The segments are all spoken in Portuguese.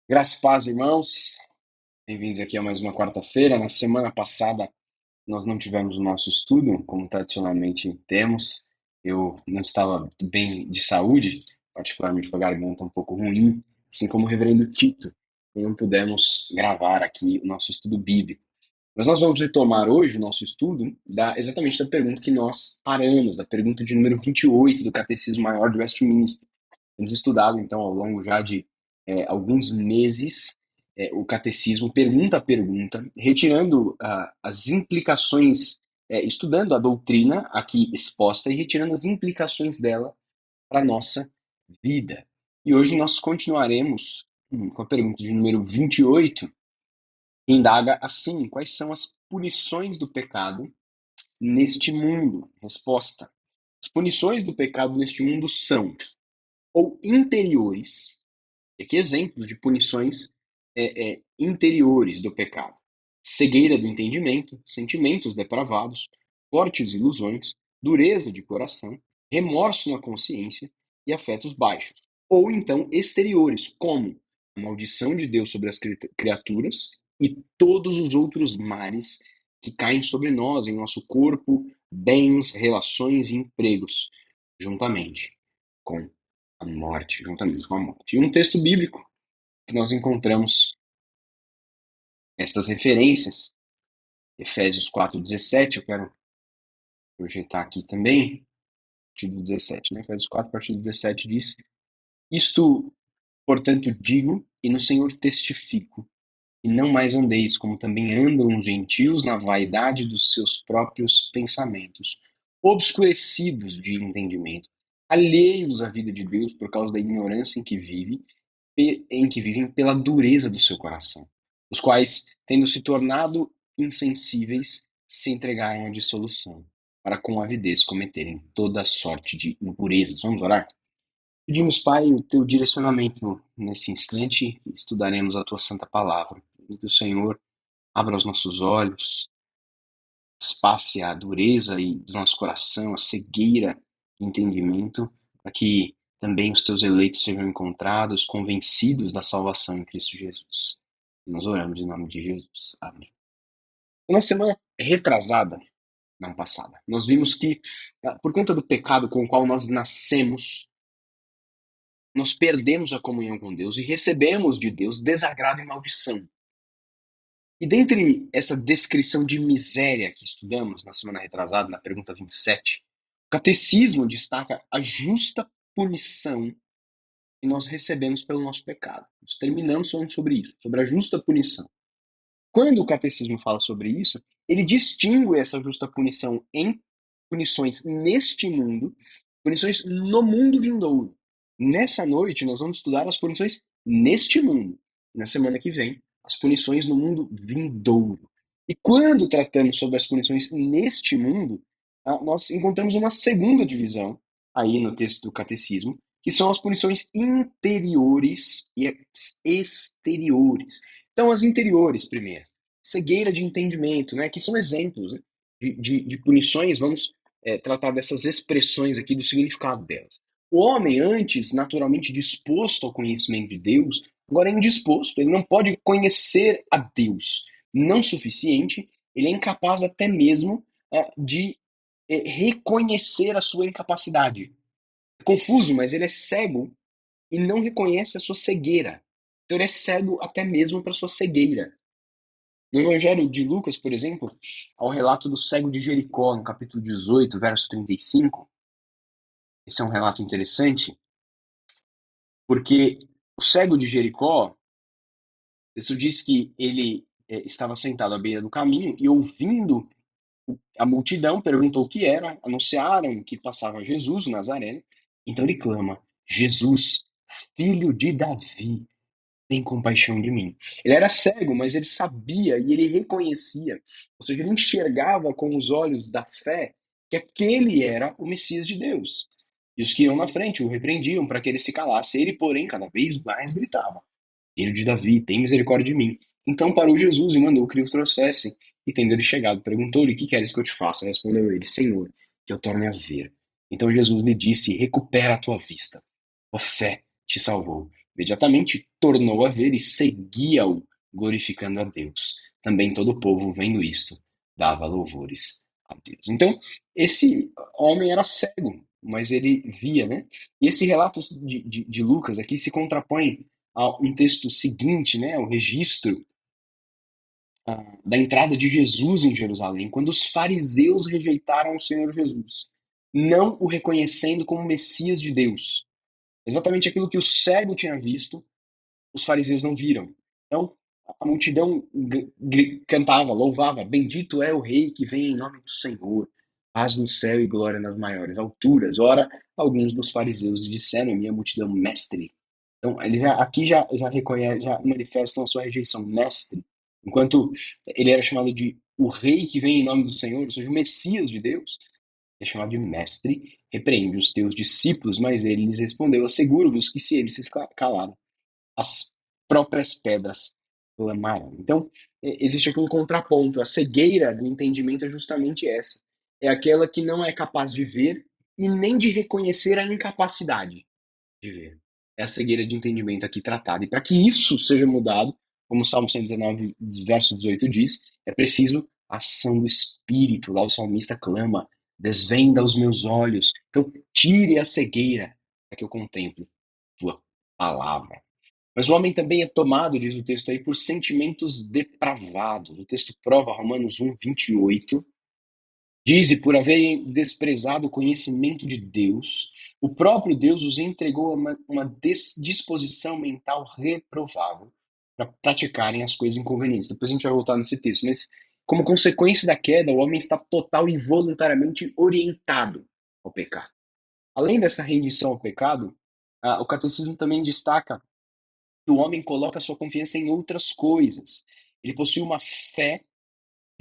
Graças e paz, irmãos. Bem-vindos aqui a mais uma quarta-feira. Na semana passada, nós não tivemos o nosso estudo, como tradicionalmente temos. Eu não estava bem de saúde, particularmente com a garganta um pouco ruim, assim como o reverendo Tito. E não pudemos gravar aqui o nosso estudo bíblico. Mas nós vamos retomar hoje o nosso estudo exatamente da pergunta que nós paramos, da pergunta de número 28 do Catecismo Maior de Westminster. Temos estudado, então, ao longo já de alguns meses, o catecismo, pergunta a pergunta, retirando as implicações, estudando a doutrina aqui exposta e retirando as implicações dela para a nossa vida. E hoje nós continuaremos com a pergunta de número 28, que indaga assim: quais são as punições do pecado neste mundo? Resposta: as punições do pecado neste mundo são ou interiores. E aqui exemplos de punições interiores do pecado: cegueira do entendimento, sentimentos depravados, fortes ilusões, dureza de coração, remorso na consciência e afetos baixos. Ou então exteriores, como a maldição de Deus sobre as criaturas e todos os outros males que caem sobre nós, em nosso corpo, bens, relações e empregos, juntamente com a morte, juntamente com a morte. E um texto bíblico que nós encontramos estas referências, Efésios 4:17, eu quero projetar aqui também, a partir do 17, né? Efésios 4, a partir do 17 diz: Isto, portanto, digo e no Senhor testifico, e não mais andeis como também andam os gentios na vaidade dos seus próprios pensamentos, obscurecidos de entendimento, alheios à vida de Deus por causa da ignorância em que vivem pela dureza do seu coração, os quais, tendo se tornado insensíveis, se entregaram à dissolução, para com avidez cometerem toda sorte de impurezas. Vamos orar? Pedimos, Pai, o teu direcionamento nesse instante, estudaremos a tua santa palavra, e que o Senhor abra os nossos olhos, espace a dureza do nosso coração, a cegueira de entendimento, para que também os teus eleitos sejam encontrados, convencidos da salvação em Cristo Jesus. Nós oramos em nome de Jesus. Amém. Na semana retrasada, não passada, nós vimos que, por conta do pecado com o qual nós nascemos, nós perdemos a comunhão com Deus e recebemos de Deus desagrado e maldição. E dentre essa descrição de miséria que estudamos na semana retrasada, na pergunta 27, o catecismo destaca a justa punição que nós recebemos pelo nosso pecado. Nós terminamos falando sobre isso, sobre a justa punição. Quando o catecismo fala sobre isso, ele distingue essa justa punição em punições neste mundo, punições no mundo vindouro. Nessa noite, nós vamos estudar as punições neste mundo. Na semana que vem, as punições no mundo vindouro. E quando tratamos sobre as punições neste mundo, nós encontramos uma segunda divisão aí no texto do catecismo, que são as punições interiores e exteriores. Então, as interiores, primeiro. Cegueira de entendimento, né? Que são exemplos, né, de punições. Vamos tratar dessas expressões aqui, do significado delas. O homem, antes naturalmente disposto ao conhecimento de Deus, agora é indisposto. Ele não pode conhecer a Deus. Não suficiente, ele é incapaz até mesmo de reconhecer a sua incapacidade. É confuso, mas ele é cego e não reconhece a sua cegueira. Então ele é cego até mesmo para sua cegueira. No Evangelho de Lucas, por exemplo, ao relato do cego de Jericó, no capítulo 18, verso 35, esse é um relato interessante, porque o cego de Jericó, isso diz que ele estava sentado à beira do caminho e ouvindo a multidão, perguntou o que era, anunciaram que passava Jesus, o Nazareno, então ele clama: Jesus, filho de Davi, tem compaixão de mim. Ele era cego, mas ele sabia e ele reconhecia, ou seja, ele enxergava com os olhos da fé que aquele era o Messias de Deus. E os que iam na frente o repreendiam para que ele se calasse. Ele, porém, cada vez mais gritava: Filho de Davi, tem misericórdia de mim. Então parou Jesus e mandou que lhe o trouxessem. E tendo ele chegado, perguntou-lhe: Que queres que eu te faça? Respondeu ele: Senhor, que eu torne a ver. Então Jesus lhe disse: Recupera a tua vista. A fé te salvou. Imediatamente tornou a ver e seguia-o, glorificando a Deus. Também todo o povo, vendo isto, dava louvores a Deus. Então, esse homem era cego, mas ele via, né? E esse relato de Lucas aqui se contrapõe a um texto seguinte, né? O registro da entrada de Jesus em Jerusalém, quando os fariseus rejeitaram o Senhor Jesus, não o reconhecendo como Messias de Deus. Exatamente aquilo que o cego tinha visto, os fariseus não viram. Então, a multidão cantava, louvava: Bendito é o Rei que vem em nome do Senhor, paz no céu e glória nas maiores alturas. Ora, alguns dos fariseus disseram à minha multidão: Mestre. Então, eles aqui já reconhecem, já manifestam a sua rejeição, mestre. Enquanto ele era chamado de o Rei que vem em nome do Senhor, ou seja, o Messias de Deus, é chamado de mestre, repreende os teus discípulos, mas ele lhes respondeu: Asseguro-vos que se eles se calaram, as próprias pedras clamaram. Então, existe aqui um contraponto. A cegueira do entendimento é justamente essa. É aquela que não é capaz de ver e nem de reconhecer a incapacidade de ver. É a cegueira de entendimento aqui tratada. E para que isso seja mudado, como o Salmo 119, verso 18 diz, é preciso a ação do Espírito. Lá o salmista clama: desvenda os meus olhos. Então, tire a cegueira para que eu contemple tua palavra. Mas o homem também é tomado, diz o texto aí, por sentimentos depravados. O texto prova, Romanos 1, 28, diz: e por haverem desprezado o conhecimento de Deus, o próprio Deus os entregou a uma disposição mental reprovável para praticarem as coisas inconvenientes. Depois a gente vai voltar nesse texto. Mas, como consequência da queda, o homem está total e voluntariamente orientado ao pecado. Além dessa rendição ao pecado, o catecismo também destaca que o homem coloca sua confiança em outras coisas. Ele possui uma fé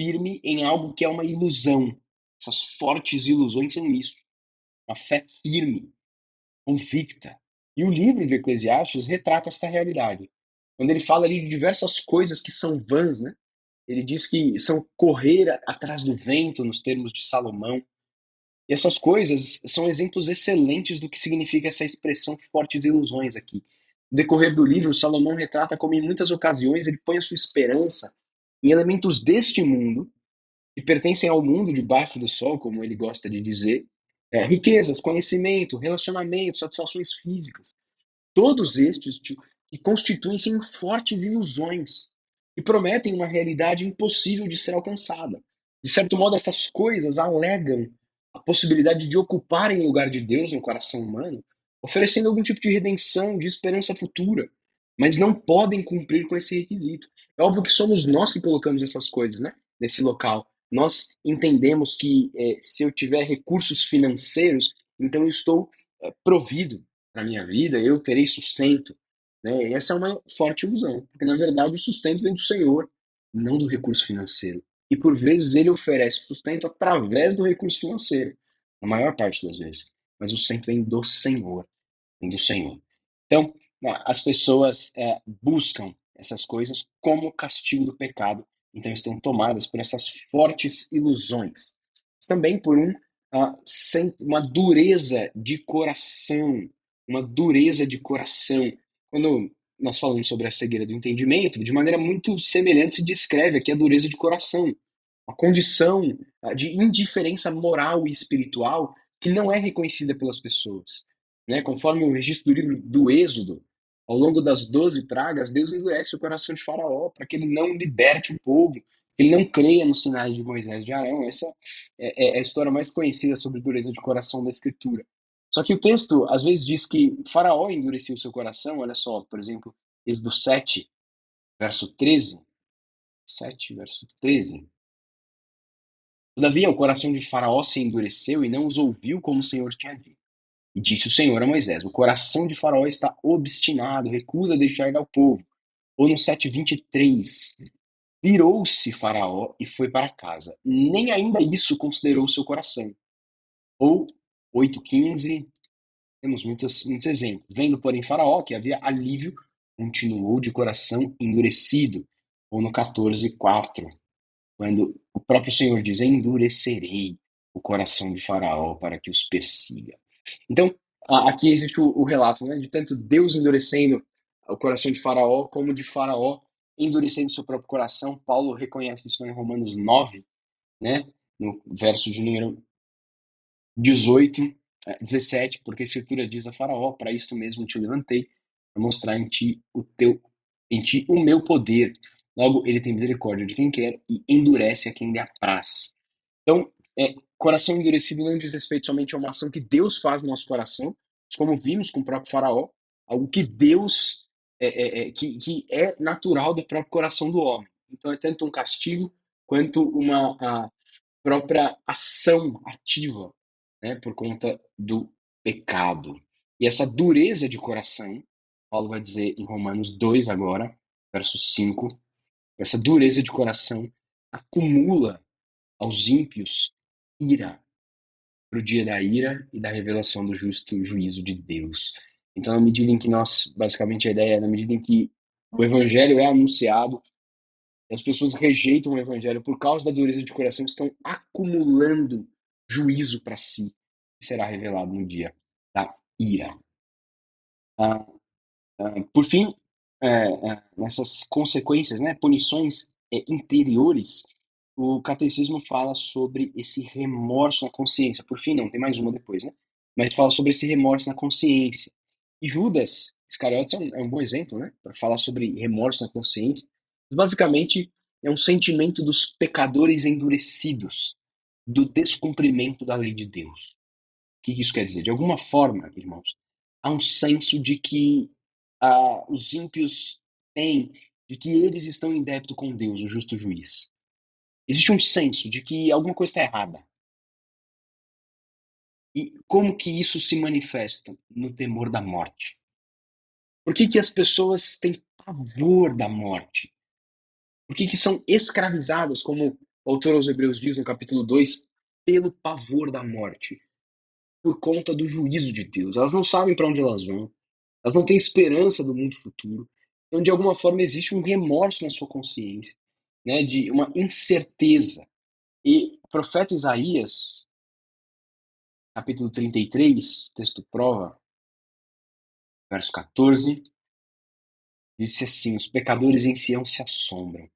firme em algo que é uma ilusão. Essas fortes ilusões são isso. Uma fé firme, convicta. E o livro de Eclesiastes retrata esta realidade. Quando ele fala ali de diversas coisas que são vãs, né? Ele diz que são correr atrás do vento, nos termos de Salomão. E essas coisas são exemplos excelentes do que significa essa expressão fortes ilusões aqui. No decorrer do livro, Salomão retrata como em muitas ocasiões ele põe a sua esperança em elementos deste mundo, que pertencem ao mundo debaixo do sol, como ele gosta de dizer, riquezas, conhecimento, relacionamento, satisfações físicas. Todos estes que constituem-se em fortes ilusões e prometem uma realidade impossível de ser alcançada. De certo modo, essas coisas alegam a possibilidade de ocuparem o lugar de Deus no coração humano, oferecendo algum tipo de redenção, de esperança futura, mas não podem cumprir com esse requisito. É óbvio que somos nós que colocamos essas coisas, né, nesse local. Nós entendemos que se eu tiver recursos financeiros, então eu estou provido para minha vida, eu terei sustento. Né? E essa é uma forte ilusão, porque na verdade o sustento vem do Senhor, não do recurso financeiro. E por vezes ele oferece sustento através do recurso financeiro, na maior parte das vezes. Mas o sustento vem do Senhor. Então, as pessoas buscam essas coisas como castigo do pecado, então estão tomadas por essas fortes ilusões. Mas também por uma dureza de coração, uma dureza de coração. Quando nós falamos sobre a cegueira do entendimento, de maneira muito semelhante se descreve aqui a dureza de coração, uma condição de indiferença moral e espiritual que não é reconhecida pelas pessoas. Né? Conforme o registro do livro do Êxodo, ao longo das 12 pragas, Deus endurece o coração de Faraó para que ele não liberte o povo, que ele não creia nos sinais de Moisés e de Arão. Essa é a história mais conhecida sobre dureza de coração da Escritura. Só que o texto, às vezes, diz que Faraó endureceu o seu coração. Olha só, por exemplo, Êxodo 7, verso 13. 7, verso 13. Todavia, o coração de Faraó se endureceu e não os ouviu como o Senhor tinha dito. E disse o Senhor a Moisés: o coração de Faraó está obstinado, recusa deixar ir ao povo. Ou no 7:23, virou-se Faraó e foi para casa. Nem ainda isso considerou o seu coração. Ou 8:15, temos muitos exemplos. Vendo, porém, Faraó que havia alívio, continuou de coração endurecido. Ou no 14:4, quando o próprio Senhor diz: endurecerei o coração de Faraó para que os persiga. Então, aqui existe o relato, né, de tanto Deus endurecendo o coração de Faraó, como de Faraó endurecendo seu próprio coração. Paulo reconhece isso em Romanos 9, né? No verso de número 18, 17, porque a Escritura diz a Faraó: para isto mesmo te levantei, para mostrar em ti o meu poder. Logo, ele tem misericórdia de quem quer e endurece a quem lhe apraz. Então, coração endurecido não diz respeito somente a uma ação que Deus faz no nosso coração, como vimos com o próprio Faraó, algo que Deus que é natural do próprio coração do homem. Então, é tanto um castigo quanto uma própria ação ativa, né, por conta do pecado. E essa dureza de coração, Paulo vai dizer em Romanos 2 agora, verso 5, essa dureza de coração acumula aos ímpios ira para o dia da ira e da revelação do justo juízo de Deus. Então, na medida em que nós, basicamente a ideia é, na medida em que o evangelho é anunciado, as pessoas rejeitam o evangelho por causa da dureza de coração, estão acumulando juízo para si, que será revelado no dia da ira. Ah, por fim, nessas consequências, né, punições interiores, o catecismo fala sobre esse remorso na consciência. Por fim, não, tem mais uma depois, né? Mas fala sobre esse remorso na consciência. E Judas Iscariotes é um bom exemplo, né? Para falar sobre remorso na consciência. Basicamente, é um sentimento dos pecadores endurecidos, do descumprimento da lei de Deus. O que isso quer dizer? De alguma forma, irmãos, há um senso de que os ímpios têm, de que eles estão em débito com Deus, o justo juiz. Existe um senso de que alguma coisa está errada. E como que isso se manifesta? No temor da morte. Por que as pessoas têm pavor da morte? Por que são escravizadas, como o autor aos Hebreus diz no capítulo 2, pelo pavor da morte? Por conta do juízo de Deus. Elas não sabem para onde elas vão. Elas não têm esperança do mundo futuro. Então, de alguma forma, existe um remorso na sua consciência, né, de uma incerteza. E o profeta Isaías, capítulo 33, texto prova, verso 14, disse assim: os pecadores em Sião se assombram,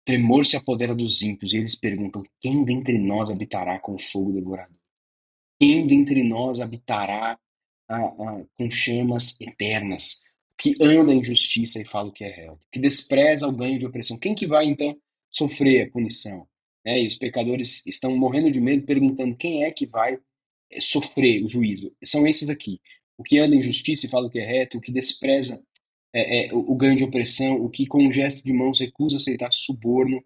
tremor se apodera dos ímpios, e eles perguntam: quem dentre nós habitará com o fogo devorador? Quem dentre nós habitará com chamas eternas? Que anda em justiça e fala o que é reto, que despreza o ganho de opressão. Quem que vai, então, sofrer a punição? E os pecadores estão morrendo de medo, perguntando quem é que vai sofrer o juízo. São esses aqui. O que anda em justiça e fala o que é reto, o que despreza o ganho de opressão, o que com um gesto de mãos recusa aceitar suborno,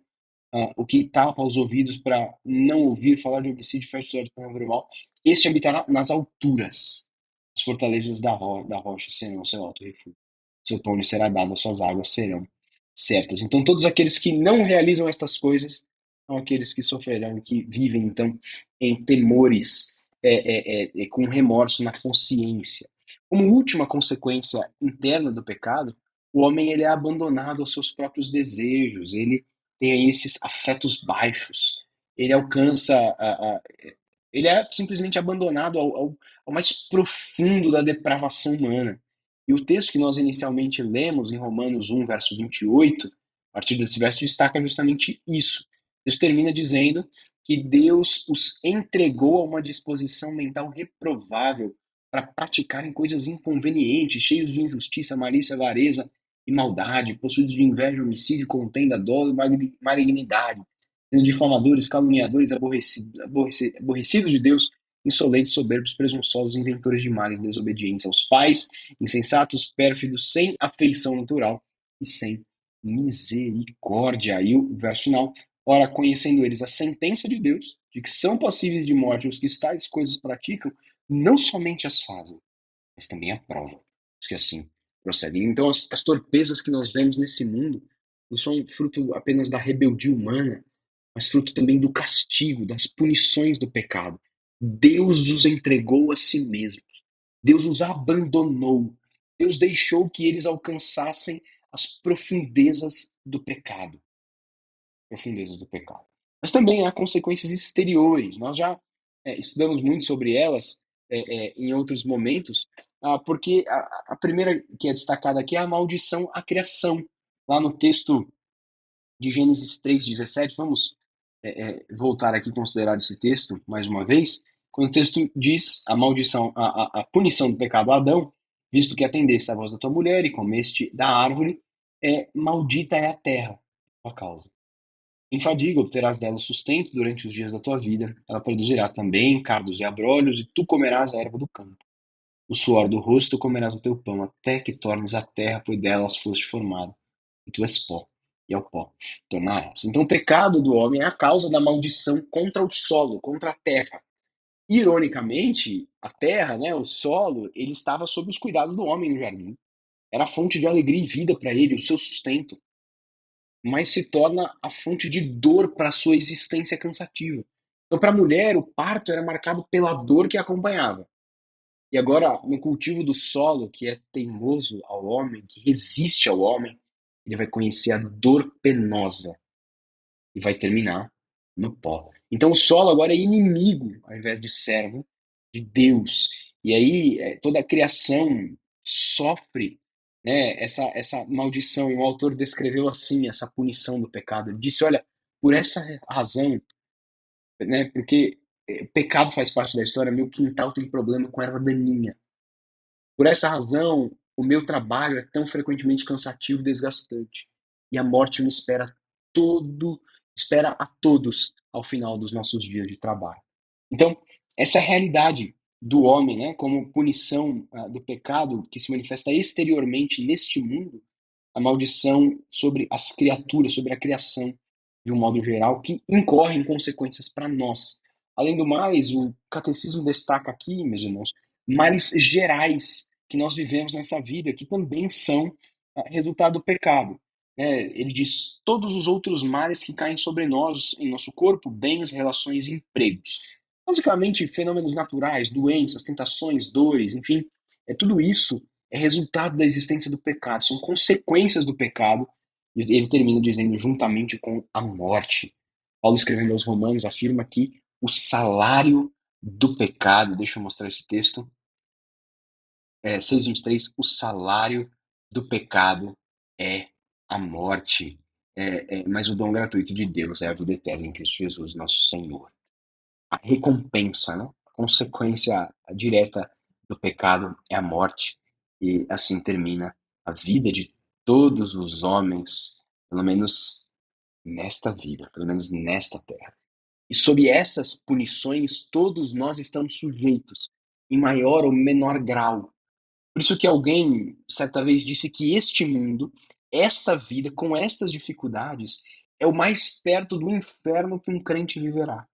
o que tapa os ouvidos para não ouvir falar de homicídio, fecha os olhos para não ver o mal. Este habitará nas alturas. As fortalezas da rocha serão seu alto refúgio. Seu pão lhe será dado, as suas águas serão certas. Então, todos aqueles que não realizam estas coisas são aqueles que sofrerão, que vivem, então, em temores, com remorso na consciência. Como última consequência interna do pecado, o homem ele é abandonado aos seus próprios desejos, ele tem aí esses afetos baixos, ele alcança, ele é simplesmente abandonado ao mais profundo da depravação humana. E o texto que nós inicialmente lemos em Romanos 1, verso 28, a partir desse verso, destaca justamente isso. Deus termina dizendo que Deus os entregou a uma disposição mental reprovável para praticarem coisas inconvenientes, cheios de injustiça, malícia, avareza e maldade, possuídos de inveja, homicídio, contenda, dolo e malignidade, sendo difamadores, caluniadores, aborrecidos de Deus, insolentes, soberbos, presunçosos, inventores de males, desobedientes aos pais, insensatos, pérfidos, sem afeição natural e sem misericórdia. E o verso final: ora, conhecendo eles a sentença de Deus, de que são passíveis de morte os que tais coisas praticam, não somente as fazem, mas também aprovam os que assim procedem. Então, as torpezas que nós vemos nesse mundo não são fruto apenas da rebeldia humana, mas fruto também do castigo, das punições do pecado. Deus os entregou a si mesmos. Deus os abandonou. Deus deixou que eles alcançassem as profundezas do pecado. Profundezas do pecado. Mas também há consequências exteriores. Nós já estudamos muito sobre elas em outros momentos, porque a primeira que é destacada aqui é a maldição à criação. Lá no texto de Gênesis 3:17, vamos voltar aqui e considerar esse texto mais uma vez, quando o texto diz a maldição, a punição do pecado a Adão, visto que atendeste à voz da tua mulher e comeste da árvore, maldita é a terra, por causa. Em fadiga obterás dela o sustento durante os dias da tua vida, ela produzirá também cardos e abrolhos, e tu comerás a erva do campo. O suor do rosto comerás o teu pão, até que tornes a terra, pois delas foste formado. E tu és pó, e ao pó tornarás. Então, o pecado do homem é a causa da maldição contra o solo, contra a terra. Ironicamente, a terra, né, o solo, ele estava sob os cuidados do homem no jardim. Era a fonte de alegria e vida para ele, o seu sustento. Mas se torna a fonte de dor para a sua existência cansativa. Então, para a mulher, o parto era marcado pela dor que a acompanhava. E agora, no cultivo do solo, que é teimoso ao homem, que resiste ao homem, ele vai conhecer a dor penosa e vai terminar no pó. Então o solo agora é inimigo, ao invés de servo, de Deus. E aí toda a criação sofre, né, essa maldição. E o autor descreveu assim essa punição do pecado. Ele disse, olha, por essa razão, né, porque pecado faz parte da história, meu quintal tem problema com erva daninha. Por essa razão, o meu trabalho é tão frequentemente cansativo e desgastante. E a morte me espera a todos ao final dos nossos dias de trabalho. Então, essa é a realidade do homem, né, como punição do pecado que se manifesta exteriormente neste mundo, a maldição sobre as criaturas, sobre a criação de um modo geral, que incorre em consequências para nós. Além do mais, o catecismo destaca aqui, meus irmãos, males gerais que nós vivemos nessa vida, que também são resultado do pecado. Ele diz todos os outros males que caem sobre nós, em nosso corpo, bens, relações e empregos. Basicamente, fenômenos naturais, doenças, tentações, dores, enfim, tudo isso é resultado da existência do pecado, são consequências do pecado. E ele termina dizendo, juntamente com a morte. Paulo, escrevendo aos Romanos, afirma que o salário do pecado, deixa eu mostrar esse texto, 6:23, o salário do pecado é a morte, mas o dom gratuito de Deus é a vida eterna em Cristo Jesus, nosso Senhor. A recompensa, né? A consequência direta do pecado é a morte, e assim termina a vida de todos os homens, pelo menos nesta vida, pelo menos nesta terra. E sob essas punições, todos nós estamos sujeitos, em maior ou menor grau. Por isso que alguém certa vez disse que este mundo, esta vida, com estas dificuldades, é o mais perto do inferno que um crente viverá.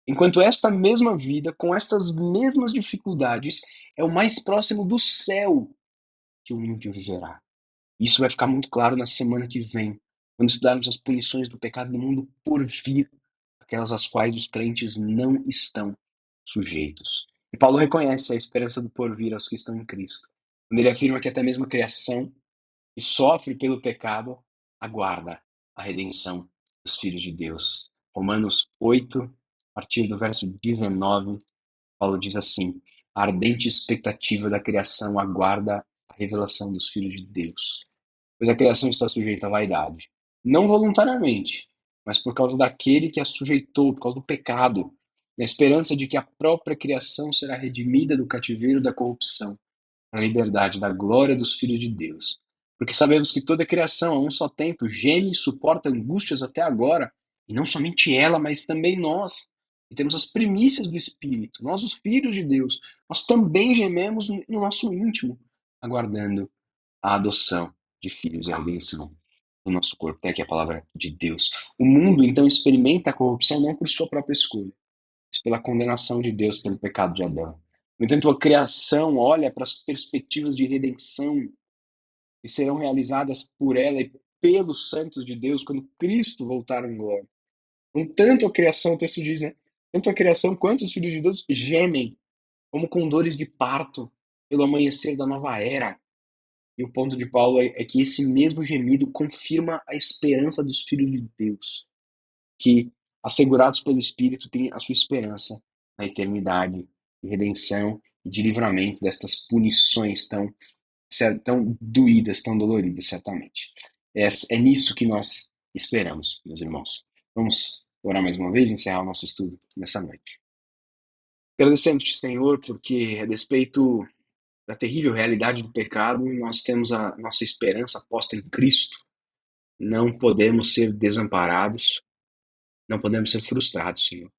Enquanto esta mesma vida, com estas mesmas dificuldades, é o mais próximo do céu que o ímpio viverá. Isso vai ficar muito claro na semana que vem, quando estudarmos as punições do pecado no mundo por vir, aquelas às quais os crentes não estão sujeitos. E Paulo reconhece a esperança do porvir aos que estão em Cristo, quando ele afirma que até mesmo a criação, que sofre pelo pecado, aguarda a redenção dos filhos de Deus. Romanos 8, a partir do verso 19, Paulo diz assim: a ardente expectativa da criação aguarda a revelação dos filhos de Deus. Pois a criação está sujeita à vaidade, não voluntariamente, mas por causa daquele que a sujeitou, por causa do pecado, na esperança de que a própria criação será redimida do cativeiro da corrupção, para a liberdade da glória dos filhos de Deus. Porque sabemos que toda a criação, a um só tempo, geme e suporta angústias até agora, e não somente ela, mas também nós, que temos as primícias do Espírito, nós, os filhos de Deus, nós também gememos no nosso íntimo, aguardando a adoção de filhos e a redenção do nosso corpo, até que a palavra de Deus. O mundo, então, experimenta a corrupção não por sua própria escolha, mas pela condenação de Deus pelo pecado de Adão. No entanto, a criação olha para as perspectivas de redenção que serão realizadas por ela e pelos santos de Deus quando Cristo voltar em glória. Então, tanto a criação, o texto diz, né? Tanto a criação quanto os filhos de Deus gemem, como com dores de parto, pelo amanhecer da nova era. E o ponto de Paulo é que esse mesmo gemido confirma a esperança dos filhos de Deus, que, assegurados pelo Espírito, têm a sua esperança na eternidade, de redenção e de livramento destas punições tão doídas, tão doloridas, certamente. É nisso que nós esperamos, meus irmãos. Vamos orar mais uma vez e encerrar o nosso estudo nessa noite. Agradecemos-te, Senhor, porque a despeito da terrível realidade do pecado, nós temos a nossa esperança posta em Cristo. Não podemos ser desamparados, não podemos ser frustrados, Senhor,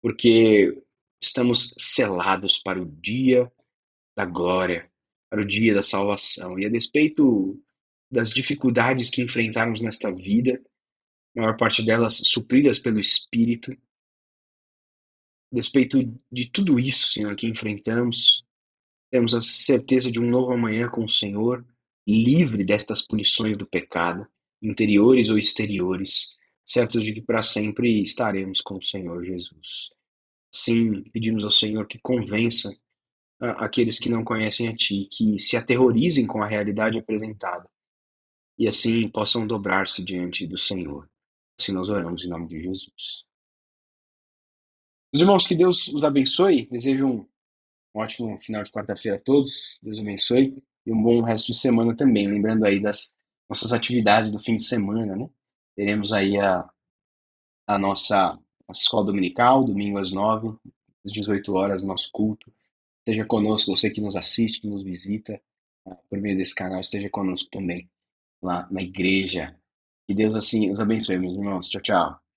porque estamos selados para o dia da glória, para o dia da salvação. E a despeito das dificuldades que enfrentarmos nesta vida, a maior parte delas supridas pelo Espírito, a despeito de tudo isso, Senhor, que enfrentamos, temos a certeza de um novo amanhã com o Senhor, livre destas punições do pecado, interiores ou exteriores, certos de que para sempre estaremos com o Senhor Jesus. Sim, pedimos ao Senhor que convença aqueles que não conhecem a Ti, que se aterrorizem com a realidade apresentada e assim possam dobrar-se diante do Senhor. Assim nós oramos em nome de Jesus. Os irmãos, que Deus os abençoe. Desejo um ótimo final de quarta-feira a todos. Deus abençoe. E um bom resto de semana também. Lembrando aí das nossas atividades do fim de semana, né? Teremos aí a nossa escola dominical, domingo às 9, às 18 horas, nosso culto. Esteja conosco, você que nos assiste, que nos visita, por meio desse canal, esteja conosco também lá na igreja. Que Deus assim os abençoe, meus irmãos. Tchau, tchau.